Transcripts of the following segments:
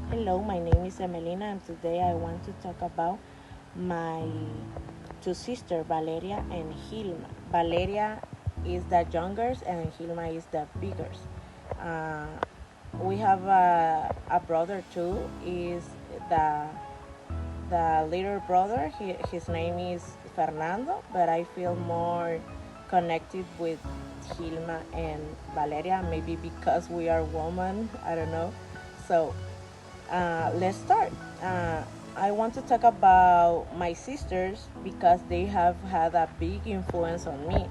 Hello, my name is Emelina, and today I want to talk about my two sisters, Valeria and Hilma. Valeria is the youngest, and Hilma is the biggest. Uh, we have a brother too. Is the little brother? His name is Fernando, but I feel more connected with Hilma and Valeria. Maybe because we are women. I don't know. So let's start. Uh, I want to talk about my sisters because they have had a big influence on me.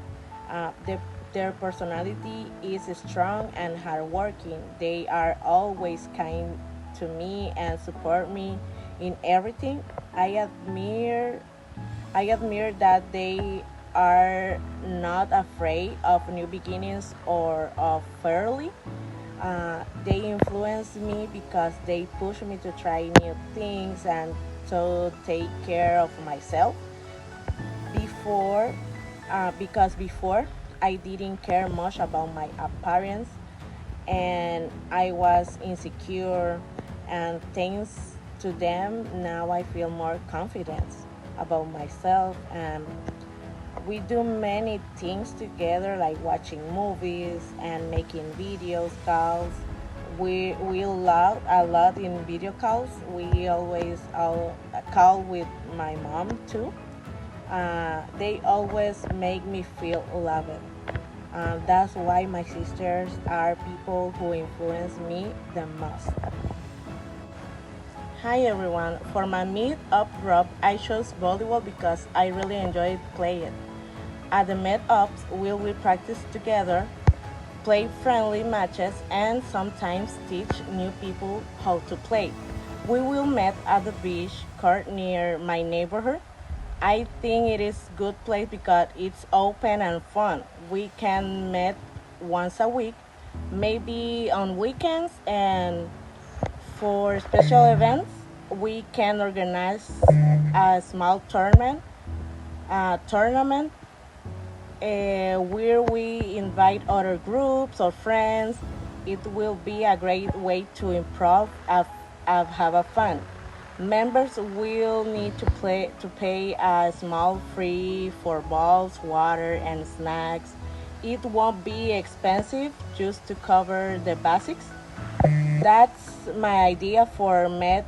Uh, the, their personality is strong and hardworking. They are always kind to me and support me in everything. I admire I admire that they are not afraid of new beginnings or of failure. They influence me because they push me to try new things and to take care of myself. Before, because before I didn't care much about my appearance and I was insecure, and thanks to them, now I feel more confident about myself, and we do many things together like watching movies and making videos calls. We love a lot in video calls. We always call with my mom too. They always make me feel loved. That's why my sisters are people who influence me the most. Hi everyone. For my meet-up group, I chose volleyball because I really enjoyed playing. At the meet-ups, we will practice together, play friendly matches, and sometimes teach new people how to play. We will meet at the beach court near my neighborhood. I think it is good place because it's open and fun. We can meet once a week, maybe on weekends, and for special events, we can organize a small tournament where we invite other groups or friends. It will be a great way to improve and have a fun. Members will need to pay a small fee for balls, water, and snacks. It won't be expensive just to cover the basics. That's my idea for Met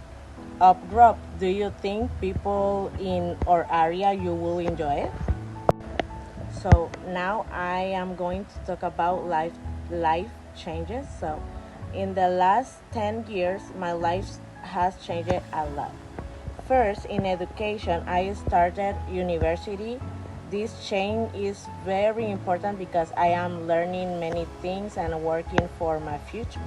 Up Group. Do you think people in our area you will enjoy it? So now I am going to talk about life changes. So in the last 10 years my life has changed a lot. First, in education, I started university. This change is very important because I am learning many things and working for my future.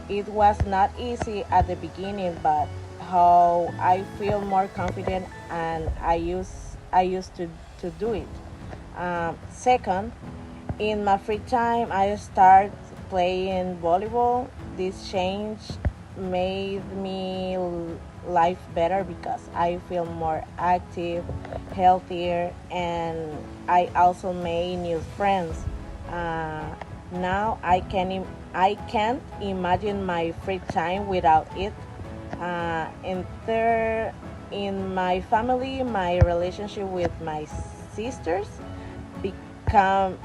It was not easy at the beginning, but how I feel more confident and I used to do it. Second, in my free time, I start playing volleyball. This change made me life better because I feel more active, healthier, and I also made new friends. Uh, Now I can't imagine my free time without it. And third, in my family, my relationship with my sisters become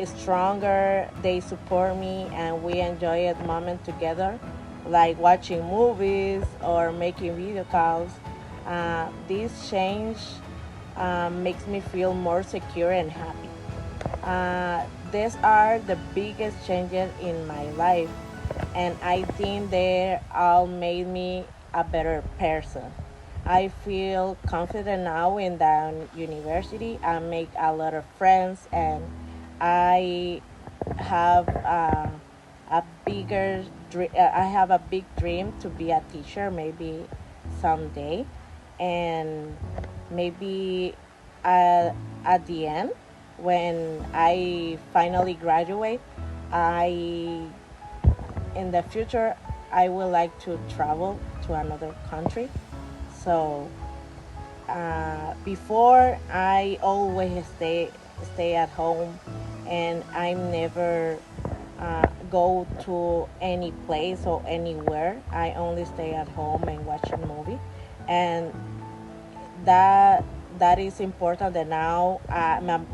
stronger. They support me, and we enjoy a moment together, like watching movies or making video calls. This change makes me feel more secure and happy. These are the biggest changes in my life, and I think they all made me a better person. I feel confident now in the university. I make a lot of friends, and I have I have a big dream to be a teacher, maybe someday, and maybe at the end, when I finally graduate, I in the future I would like to travel to another country. So before I always stay at home, and I'm never go to any place or anywhere. I only stay at home and watch a movie, and that that is important. And now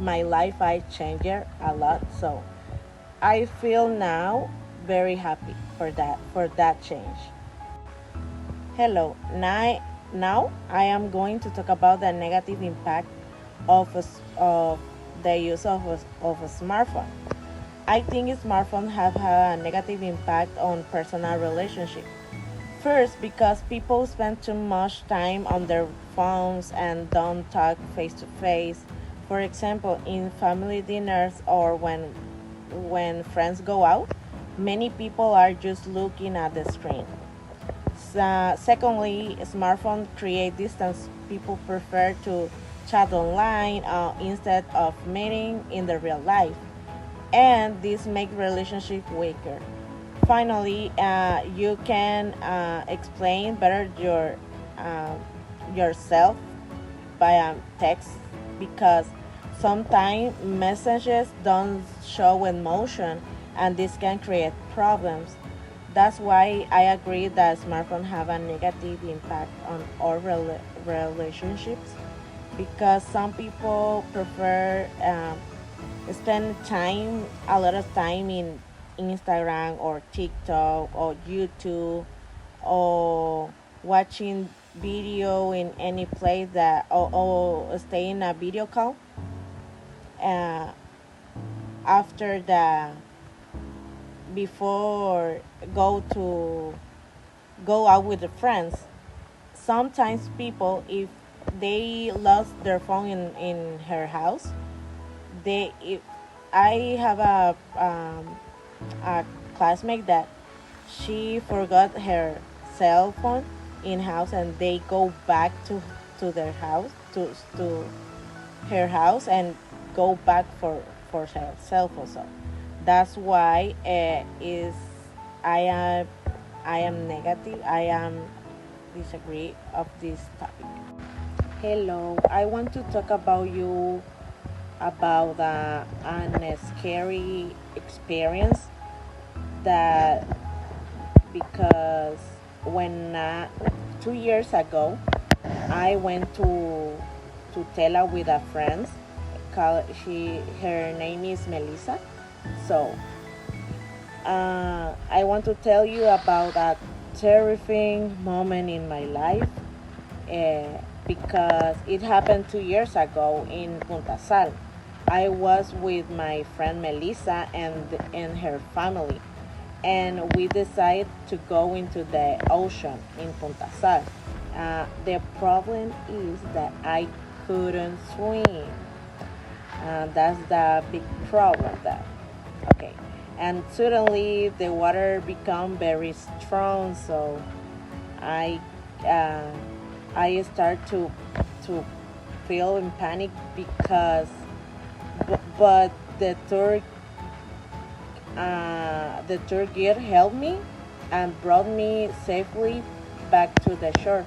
my life I changed a lot, so I feel now very happy for that change. Hello, now I am going to talk about the negative impact of the use of a smartphone. I think smartphones have had a negative impact on personal relationships. First, because people spend too much time on their phones and don't talk face to face. For example, in family dinners or when friends go out, many people are just looking at the screen. Secondly, smartphones create distance. People prefer to chat online instead of meeting in the real life, and this makes relationship weaker. Finally, you can explain better uh, yourself via text because sometimes messages don't show emotion, and this can create problems. That's why I agree that smartphones have a negative impact on our relationships because some people prefer spend time a lot of time in Instagram or TikTok or YouTube or watching video in any place that or stay in a video call uh, after the before go out with the friends. Sometimes people if they lost their phone in her house, they if I have a classmate that she forgot her cell phone in house, and they go back to their house to her house and go back for her cell phone. So that's why is I am I am negative. I am disagree of this topic. Hello, I want to talk about you about an scary experience that because when 2 years ago I went to Tela with a friend. Her name is Melissa. So I want to tell you about a terrifying moment in my life because it happened 2 years ago in Punta Sal. I was with my friend Melissa and her family, and we decided to go into the ocean in Punta Sal. The problem is that I couldn't swim. That's the big problem. That okay, and suddenly the water become very strong, so I uh, I start to feel in panic because but the tour guide helped me and brought me safely back to the shore.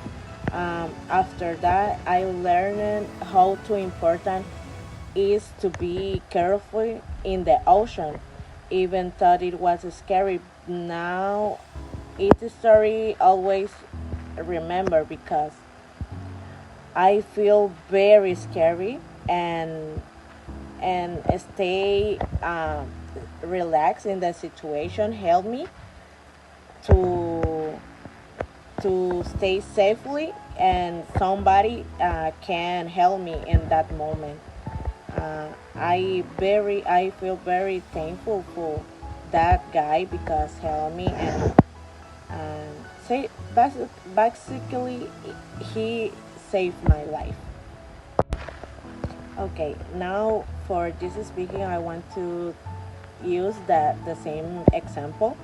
After that, I learned how to important is to be careful in the ocean. Even thought it was scary. Now, it's a story always remember because I feel very scary and stay relaxed in the situation. Help me to stay safely, and somebody can help me in that moment. I feel very thankful for that guy because helped me and say basically he saved my life. Okay, now for this speaking, I want to use the same example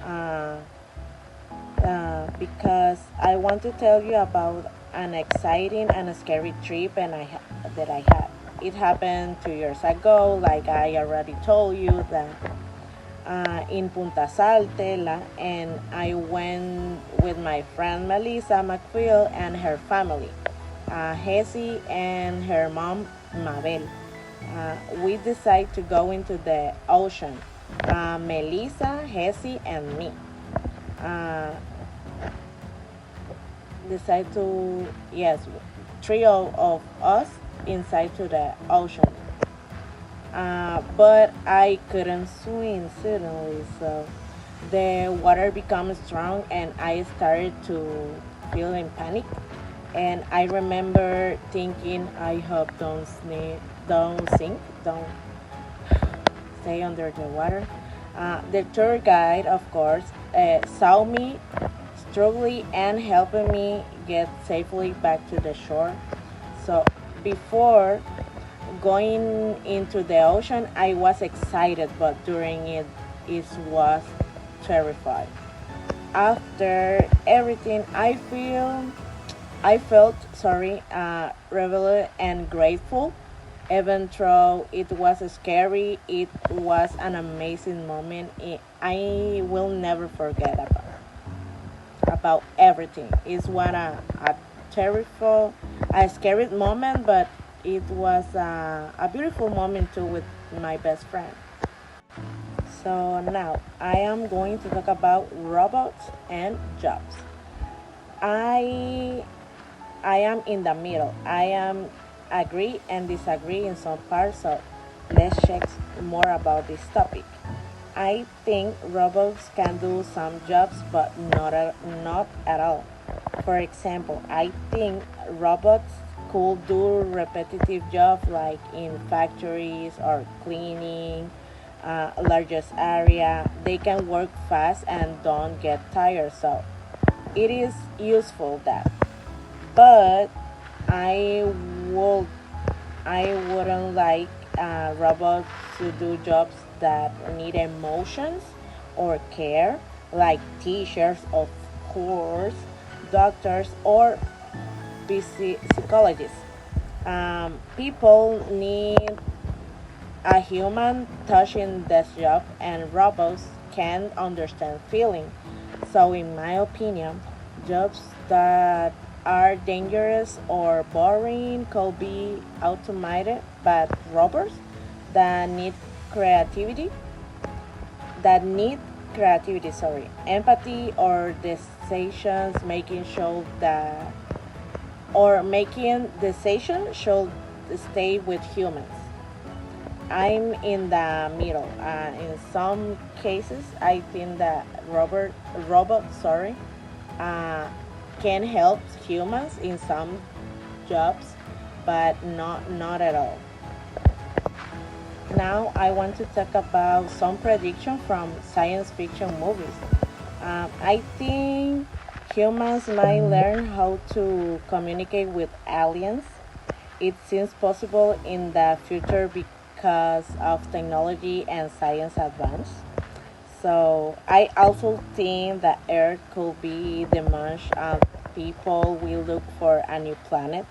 uh, because I want to tell you about an exciting and a scary trip that I had. It happened 2 years ago, like I already told you that in Punta Saltela, and I went with my friend Melissa McPhail and her family, Hesi and her mom Mabel. We decided to go into the ocean. Melissa, Hesse, and me. Uh, Decide to, yes, three of us inside to the ocean. But I couldn't swim suddenly, so the water became strong and I started to feel in panic. And I remember thinking, I hope don't sink, don't stay under the water. The tour guide, of course, saw me struggling and helping me get safely back to the shore. So before going into the ocean, I was excited, but during it was terrified. After everything, I felt reveled and grateful. Even though it was scary, it was an amazing moment. I will never forget about everything. It's one a terrible, a scary moment, but it was a beautiful moment too with my best friend. So now I am going to talk about robots and jobs. I I am in the middle. I am agree and disagree in some parts. So let's check more about this topic. I think robots can do some jobs, but not at all. For example, I think robots could do repetitive jobs like in factories or cleaning, largest area. They can work fast and don't get tired. So it is useful that. But I would I wouldn't like robots to do jobs that need emotions or care, like teachers, of course, doctors, or psychologists. People need a human touch in this job, and robots can't understand feeling. So, in my opinion, jobs that are dangerous or boring could be automated, but robots that need creativity, empathy, or decisions making show that or making decisions should stay with humans. I'm in the middle. In some cases, I think that robots, uh, can help humans in some jobs, but not at all. Now I want to talk about some prediction from science fiction movies. I think humans might learn how to communicate with aliens. It seems possible in the future because of technology and science advance. So I also think that Earth could be the much people will look for a new planet,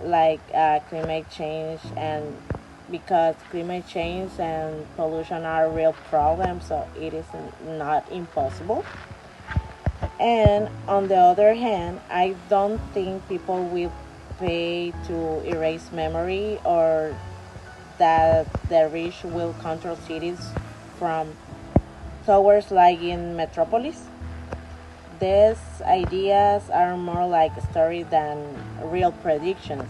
like climate change, and because climate change and pollution are real problems, so it is not impossible. And on the other hand, I don't think people will pay to erase memory or that the rich will control cities from towers like in metropolis. These ideas are more like a story than real predictions.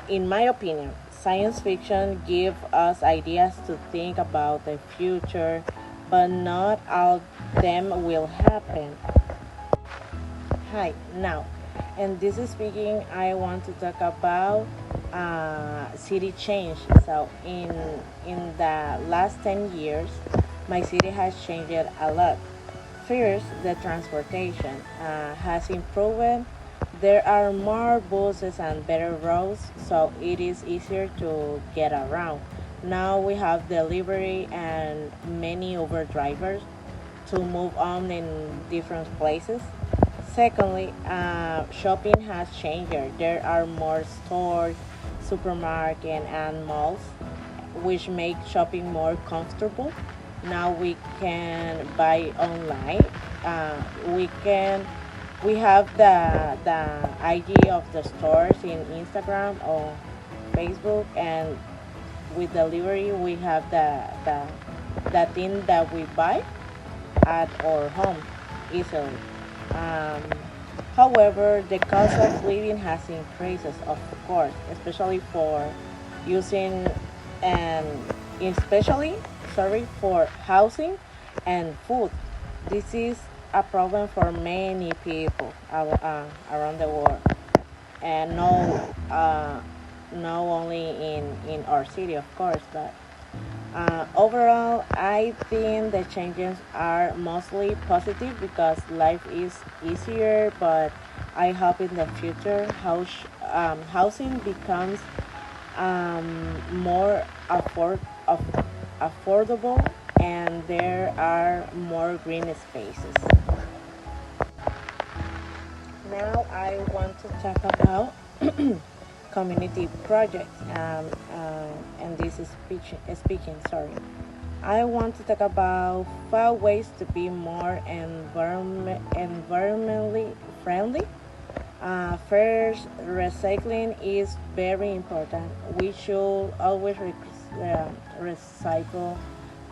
In my opinion, science fiction gives us ideas to think about the future, but not all of them will happen. Hi, now, and this is speaking. I want to talk about city change. So, in the last 10 years, my city has changed a lot. First, the transportation has improved. There are more buses and better roads, so it is easier to get around. Now we have delivery and many Uber drivers to move on in different places. Secondly, shopping has changed. There are more stores, supermarkets, and malls, which make shopping more comfortable. Now we can buy online. We can we have the ID of the stores in Instagram or Facebook, and with delivery we have the the thing that we buy at our home easily. Um, However, the cost of living has increased, of course, especially for using and especially for housing and food. This is a problem for many people around the world, and no only in our city, of course, but overall, I think the changes are mostly positive because life is easier. But I hope in the future housing becomes more affordable, and there are more green spaces. Now I want to talk about community projects, and this is speaking. Sorry, I want to talk about 5 ways to be more environmentally friendly. First, recycling is very important. We should always recycle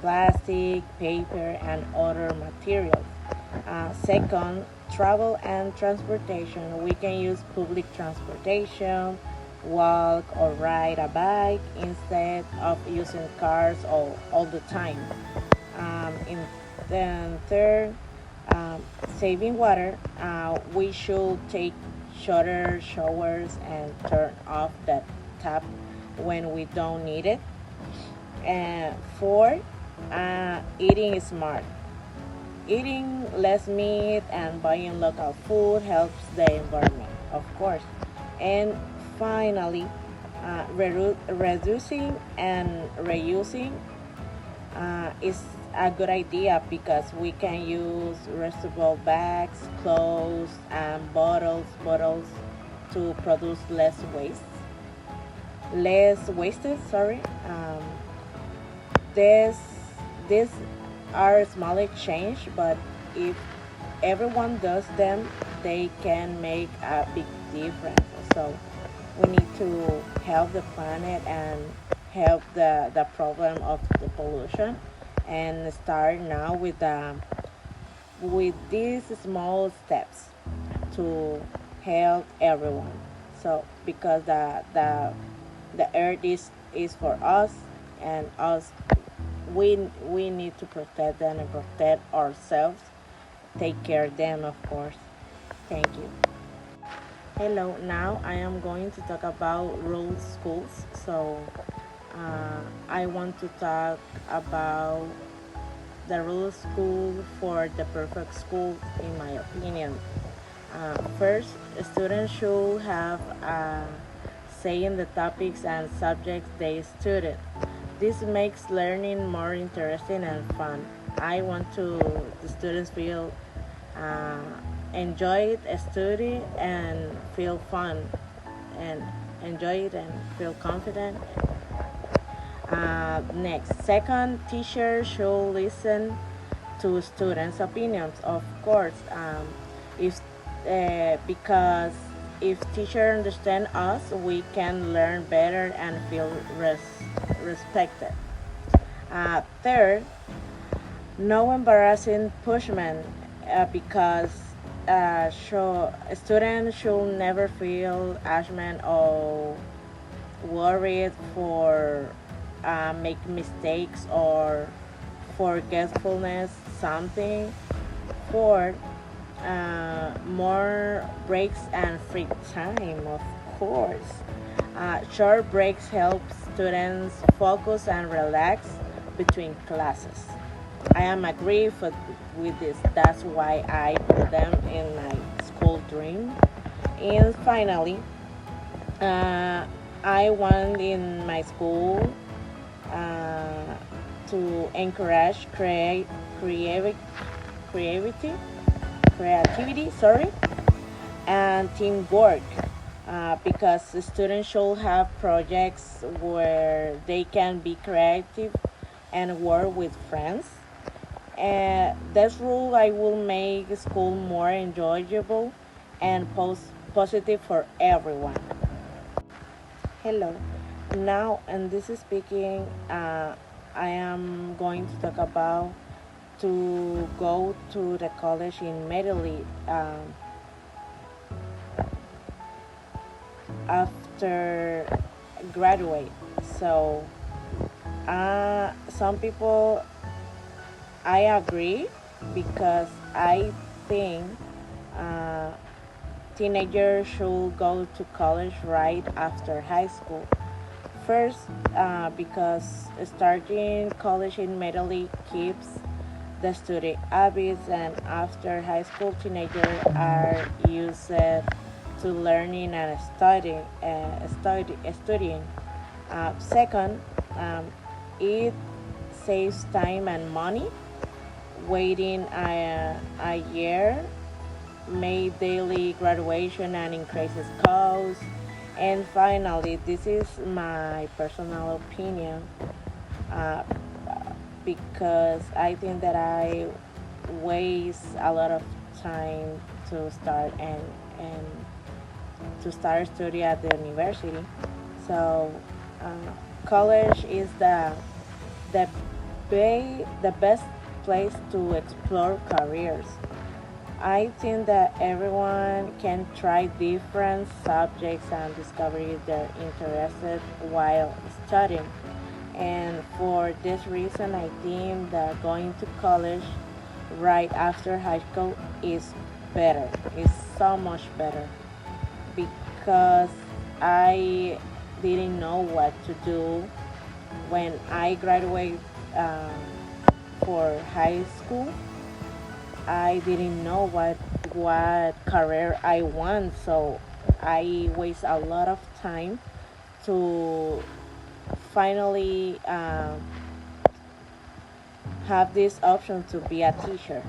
plastic, paper, and other materials. Second, travel and transportation. We can use public transportation, walk or ride a bike instead of using cars all the time. In then third, saving water. We should take shorter showers and turn off the tap when we don't need it. And fourth, eating smart. Eating less meat and buying local food helps the environment, of course. And finally, reducing and reusing is a good idea because we can use reusable bags, clothes, and bottles to produce less wasted. Sorry. This these are small change, but if everyone does them, they can make a big difference. So we need to help the planet and help the problem of the pollution, and start now with these small steps to help everyone. So because the earth is for us, and us, we need to protect them and protect ourselves, take care of them, of course. Thank you. Hello, now I am going to talk about rural schools. So I want to talk about the rural school for the perfect school, in my opinion. First, students should have a say in the topics and subjects they study. This makes learning more interesting and fun. I want the students feel uh, enjoy it, study, and feel fun, and enjoy it and feel confident. Next, second, teachers should listen to students' opinions, of course. If Because if teachers understand us, we can learn better and feel respected. Third, no embarrassing punishment, because students should never feel ashamed or worried for make mistakes or forgetfulness something. Fourth, more breaks and free time, of course. Short breaks help students focus and relax between classes. I am agree with this. That's why I put them in my school dream. And finally, uh, I want in my school uh, to encourage creativity, creativity, sorry, and teamwork. Because the students should have projects where they can be creative and work with friends. This rule I will make school more enjoyable and positive for everyone. Hello. Now, and this is speaking. I am going to talk about to go to the college immediately after graduate. So some people I agree because I think uh, teenagers should go to college right after high school. First, because starting college immediately keeps the study habits, and after high school, teenagers are used to learning and studying. Second, it saves time and money. Waiting a year made daily graduation and increases costs. And finally, this is my personal opinion, uh, because I think that I waste a lot of time to start and to start study at the university. So college is the the best place to explore careers. I think that everyone can try different subjects and discover if they're interested while studying. And for this reason, I think that going to college right after high school is better. It's so much better because I didn't know what to do when I graduated for high school. I didn't know what career I want, so I waste a lot of time to finally have this option to be a teacher.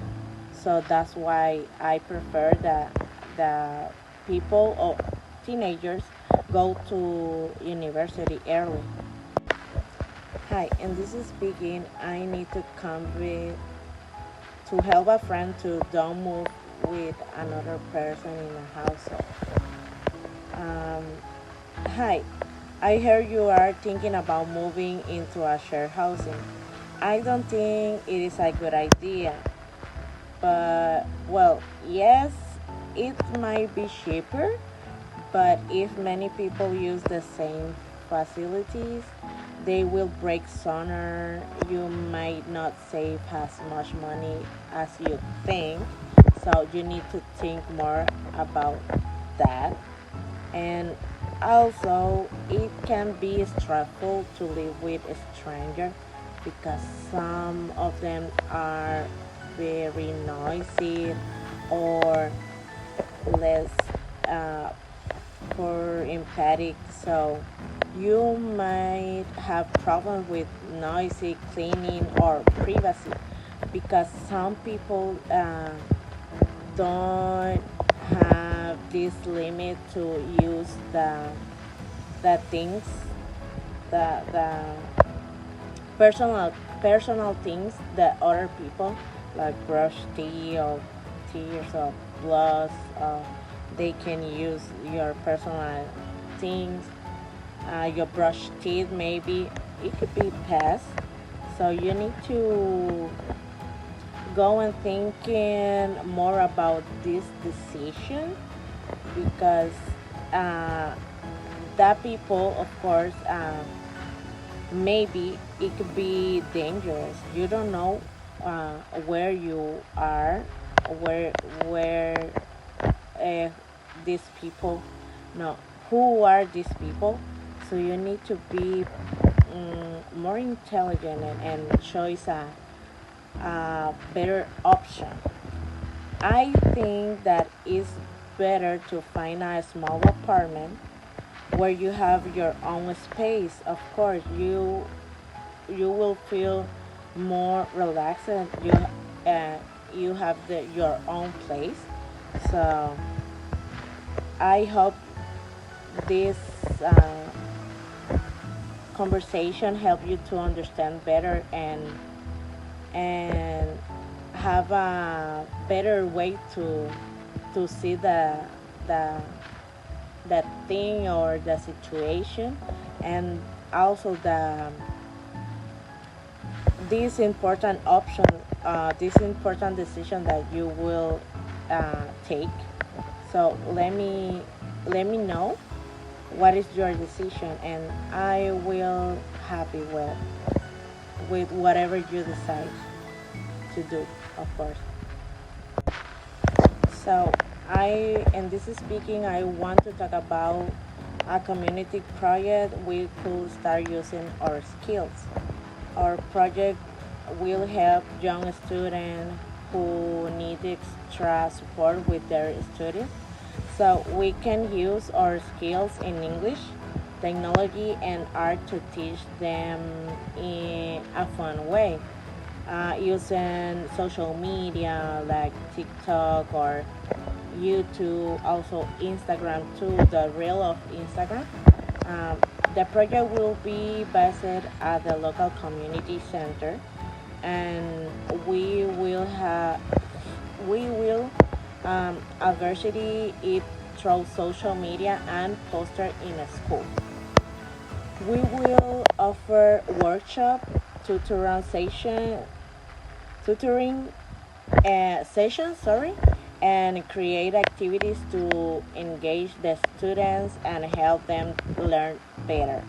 So that's why I prefer that the people or teenagers go to university early. Hi, and this is speaking. I need to come with to help a friend to don't move with another person in a household. Um, Hi, I heard you are thinking about moving into a shared housing. I don't think it is a good idea, but well, yes, it might be cheaper, but if many people use the same facilities, they will break sooner. You might not save as much money as you think, so you need to think more about that. And also, it can be stressful to live with a stranger because some of them are very noisy or less uh, for empathic. So you might have problems with noisy cleaning or privacy because some people don't have this limit to use the things, the personal things that other people like brush teeth or tears or gloves. They can use your personal things. Your brush teeth maybe it could be passed. So you need to go and thinking more about this decision because uh, that people of course maybe it could be dangerous. You don't know where you are, where uh, these people, no, who are these people. So you need to be more intelligent and choose a better option. I think that it's better to find a small apartment where you have your own space. Of course, you will feel more relaxed and you have your own place. So I hope this conversation help you to understand better and have a better way to see the that thing or the situation, and also this important option, this important decision that you will take. So let me know what is your decision, and I will happy with whatever you decide to do, of course. So in this speaking, I want to talk about a community project we could start using our skills. Our project will help young students who need extra support with their studies. So we can use our skills in English, technology, and art to teach them in a fun way. Using social media like TikTok or YouTube, also Instagram too, the reel of Instagram. Um, the project will be based at the local community center, and we will adversity it through social media and poster in a school. We will offer workshop, tutoring session, tutoring sessions, sorry, and create activities to engage the students and help them learn better.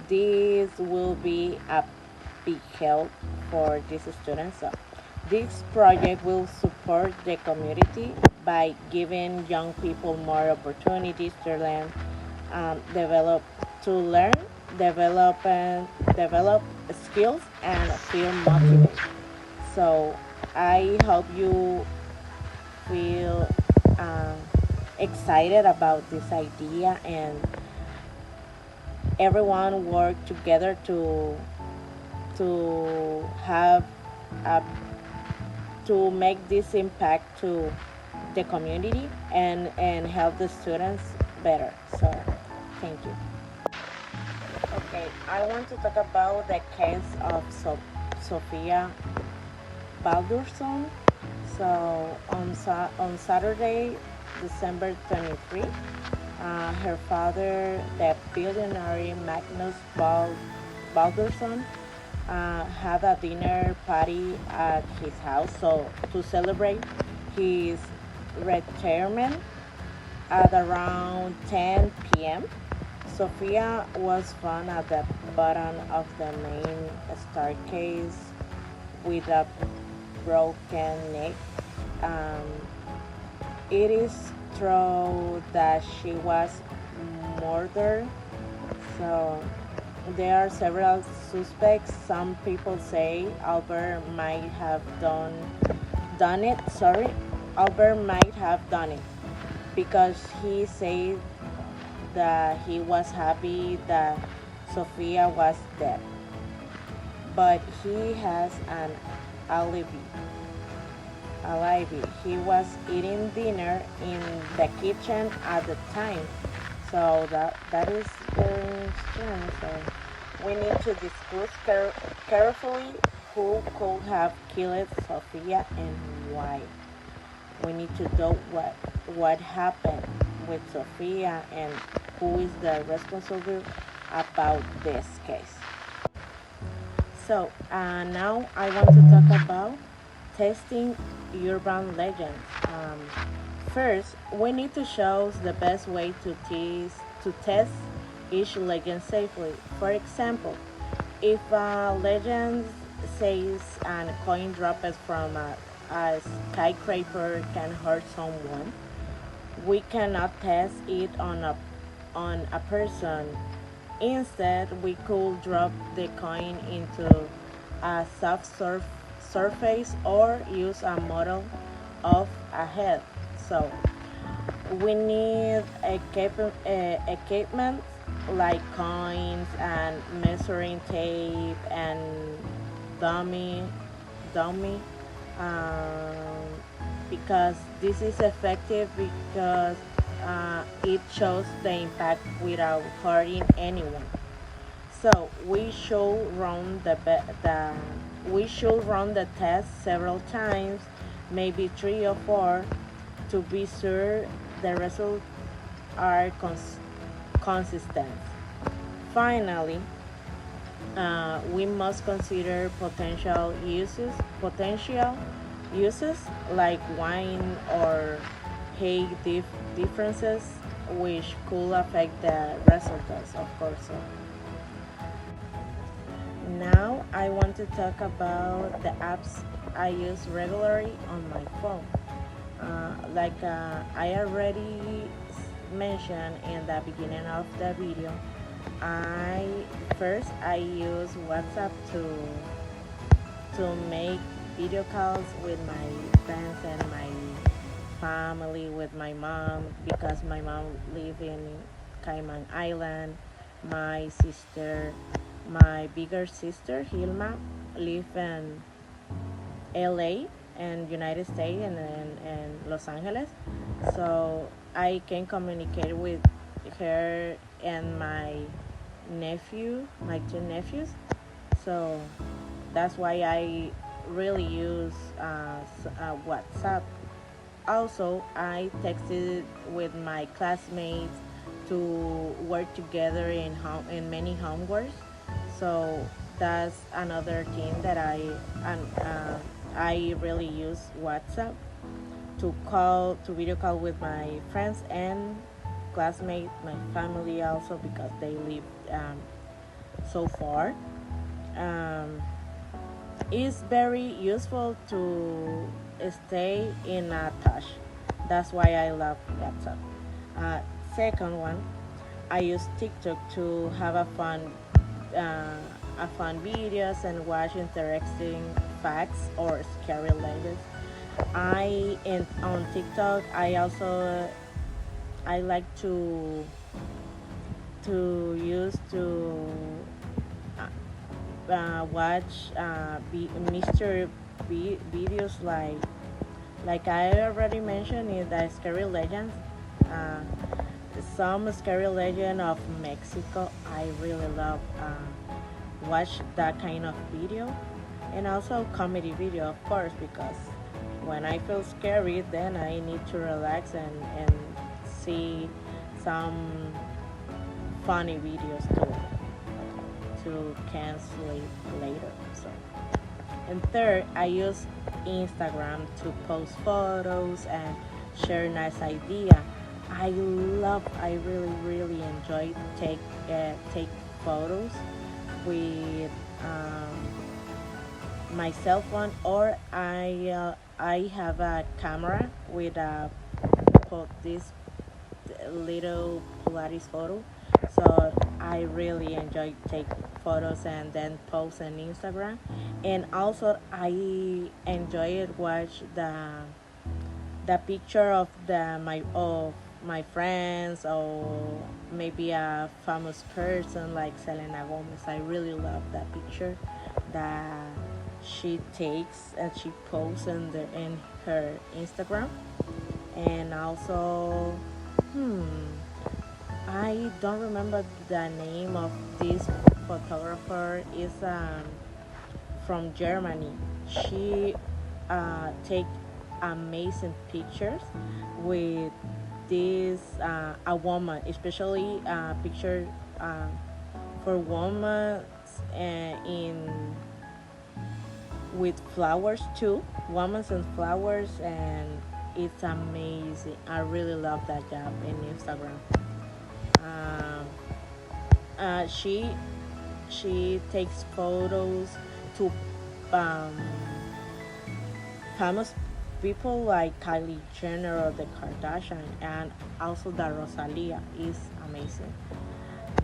This will be a big help for these students. So this project will support the community by giving young people more opportunities to learn, develop, to learn, develop skills and feel motivated. So I hope you feel uh, excited about this idea, and everyone work together to have a, to make this impact to the community and help the students better. So thank you. Okay, I want to talk about the case of Sophia Baldursson. So on Saturday, December 23, her father, the billionaire Magnus Baldursson, had a dinner party at his house. So to celebrate his retirement at around 10 p.m., Sophia was found at the bottom of the main staircase with a broken neck. Um, it is true that she was murdered. So there are several suspects. Some people say Albert might have done it. Sorry, Albert might have done it because he said that he was happy that Sophia was dead. But he has an alibi. He was eating dinner in the kitchen at the time. So that is very strange. So we need to discuss carefully who could have killed Sophia and why. We need to know what happened with Sophia and who is the responsible about this case. So now I want to talk about testing urban legends. First, we need to show the best way to test each legend safely. For example, if a legend says a coin dropped from a skyscraper can hurt someone, we cannot test it on a person. Instead, we could drop the coin into a soft surface or use a model of a head. So we need equipment like coins and measuring tape and dummy dummy um, because this is effective because it shows the impact without hurting anyone. So we should run the test several times, maybe 3 or 4, to be sure the results are consistent. Finally, We must consider potential uses like wine or height differences, which could affect the results, of course. So now I want to talk about the apps I use regularly on my phone. I already mentioned in the beginning of the video, I use WhatsApp to make video calls with my friends and my family, with my mom, because my mom live in Cayman Island. My bigger sister Hilma live in LA and United States and Los Angeles. So I can communicate with her and my two nephews. So that's why I really use WhatsApp. Also, I texted with my classmates to work together in many homeworks. So that's another thing that I really use WhatsApp to video call with my friends and classmates, my family also, because they live so far. Um, it's very useful to stay in a touch. That's why I love WhatsApp. Uh, Second one, I use TikTok to have uh, a fun videos and watch interesting facts or scary legends. On TikTok I like to use to watch mystery videos like I already mentioned in the scary legends. Uh, some scary legend of Mexico. I really love watch that kind of video, and also comedy video, of course, because when I feel scary, then I need to relax and see some funny videos to cancel it later. So, and third, I use Instagram to post photos and share nice idea. I really really enjoy take photos with my cell phone, or I have a camera with this little Polaris photo. So I really enjoy take photos and then post on Instagram. And also I enjoy it watch the picture of my friends, or maybe a famous person like Selena Gomez. I really love that picture that she takes and she posts in her Instagram. And also, hmm, I don't remember the name of this photographer. Is from Germany. She take amazing pictures with this a woman, especially picture for women in with flowers too, women and flowers, and it's amazing. I really love that job in Instagram. Um, she takes photos to um, famous people like Kylie Jenner or the Kardashian, and also the Rosalia is amazing.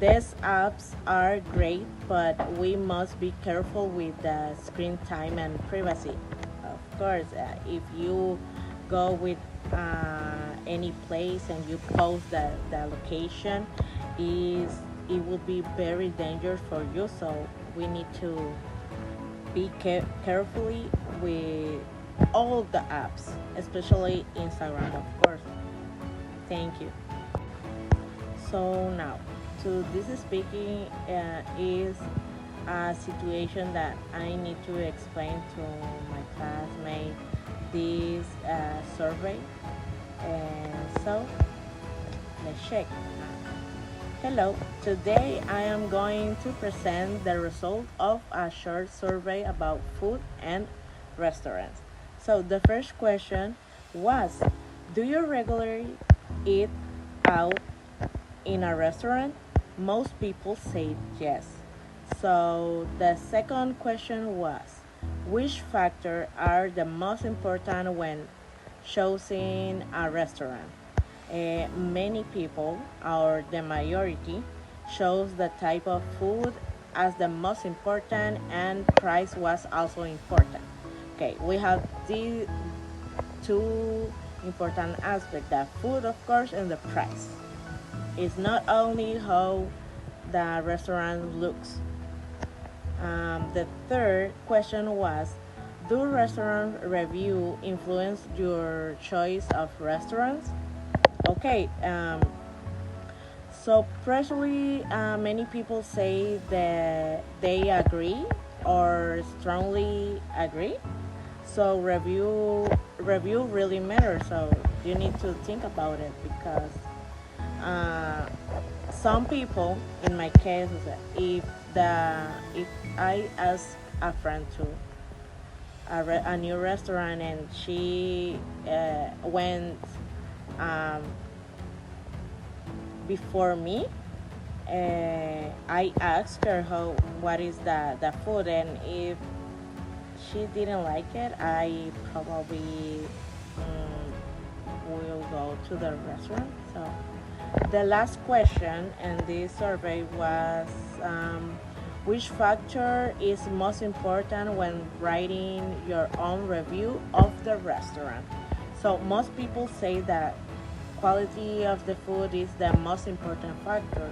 These apps are great, but we must be careful with the screen time and privacy. Of course, if you go with any place and you post the location, is it will be very dangerous for you. So we need to be carefully with all the apps, especially Instagram, of course. Thank you. So now, to this speaking is a situation that I need to explain to my classmate this survey. And so let's check. Hello, today I am going to present the result of a short survey about food and restaurants. So, the first question was: do you regularly eat out in a restaurant? Most people say yes. So, the second question was: which factors are the most important when choosing a restaurant? Many people, or the majority, chose the type of food as the most important, and price was also important. Okay, we have these two important aspects: the food, of course, and the price. It's not only how the restaurant looks. The third question was: do restaurant review influence your choice of restaurants? Okay, so personally, many people say that they agree or strongly agree. So review really matters. So you need to think about it because uh, some people, in my case, if I ask a friend to a new restaurant and she went um, before me, I asked her what is the food, and if she didn't like it, I probably will go to the restaurant. So the last question in this survey was: which factor is most important when writing your own review of the restaurant? So most people say that quality of the food is the most important factor.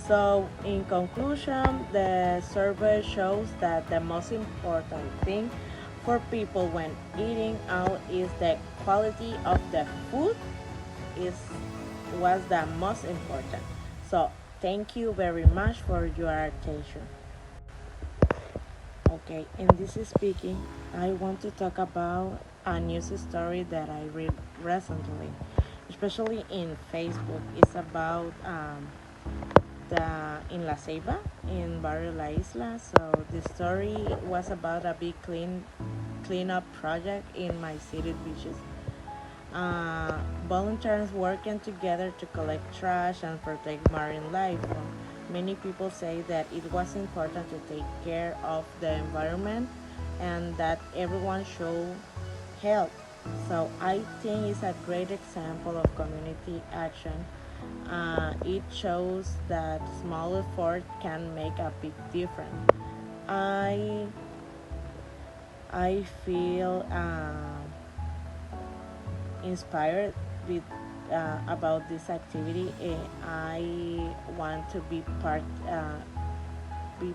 So, in conclusion, the survey shows that the most important thing for people when eating out is the quality of the food is was the most important. So, thank you very much for your attention. Okay, in this speaking, I want to talk about a news story that I read recently, especially in Facebook. It's about in La Ceiba, in Barrio La Isla. So the story was about a big cleanup project in my city beaches. Volunteers working together to collect trash and protect marine life. Many people say that it was important to take care of the environment and that everyone should help. So I think it's a great example of community action. It shows that small effort can make a big difference. I I feel inspired with about this activity. I want to be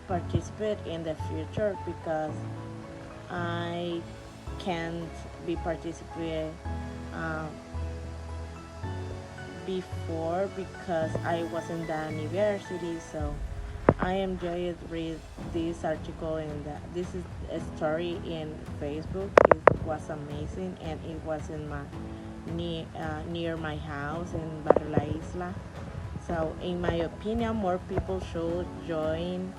participate in the future because I can't be participate uh, before because I was in the university. So I enjoyed read this article and this is a story in Facebook. It was amazing and it was in my near my house in Barrio La Isla. So in my opinion, more people should join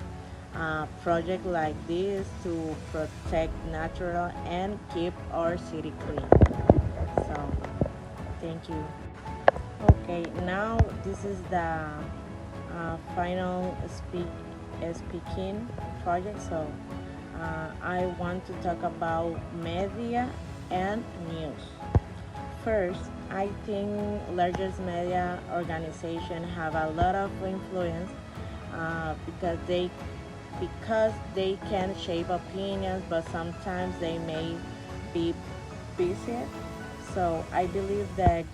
a project like this to protect natural and keep our city clean. So thank you. Okay, now this is the final speaking project. So I want to talk about media and news. First, I think largest media organizations have a lot of influence because they can shape opinions, but sometimes they may be biased. So I believe that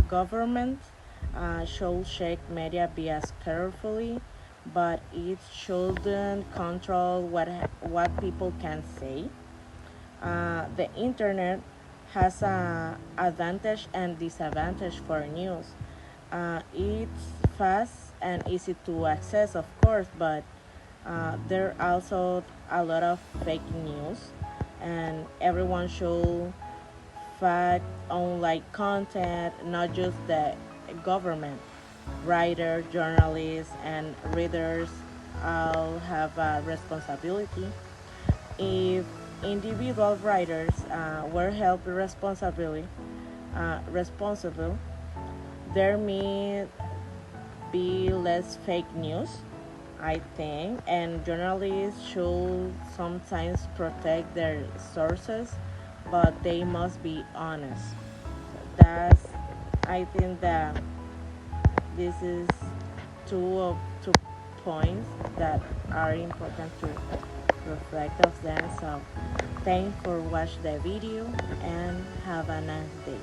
government should check media bias carefully, but it shouldn't control what people can say. The internet has a advantage and disadvantage for news. It's fast and easy to access, of course, but there are also a lot of fake news, and everyone should fact on like content, not just the government. Writers, journalists, and readers all have a responsibility. If individual writers were held responsible, there may be less fake news, I think, and journalists should sometimes protect their sources, but they must be honest. That's, I think that this is two points that are important to reflect of them. So thanks for watching the video and have a nice day.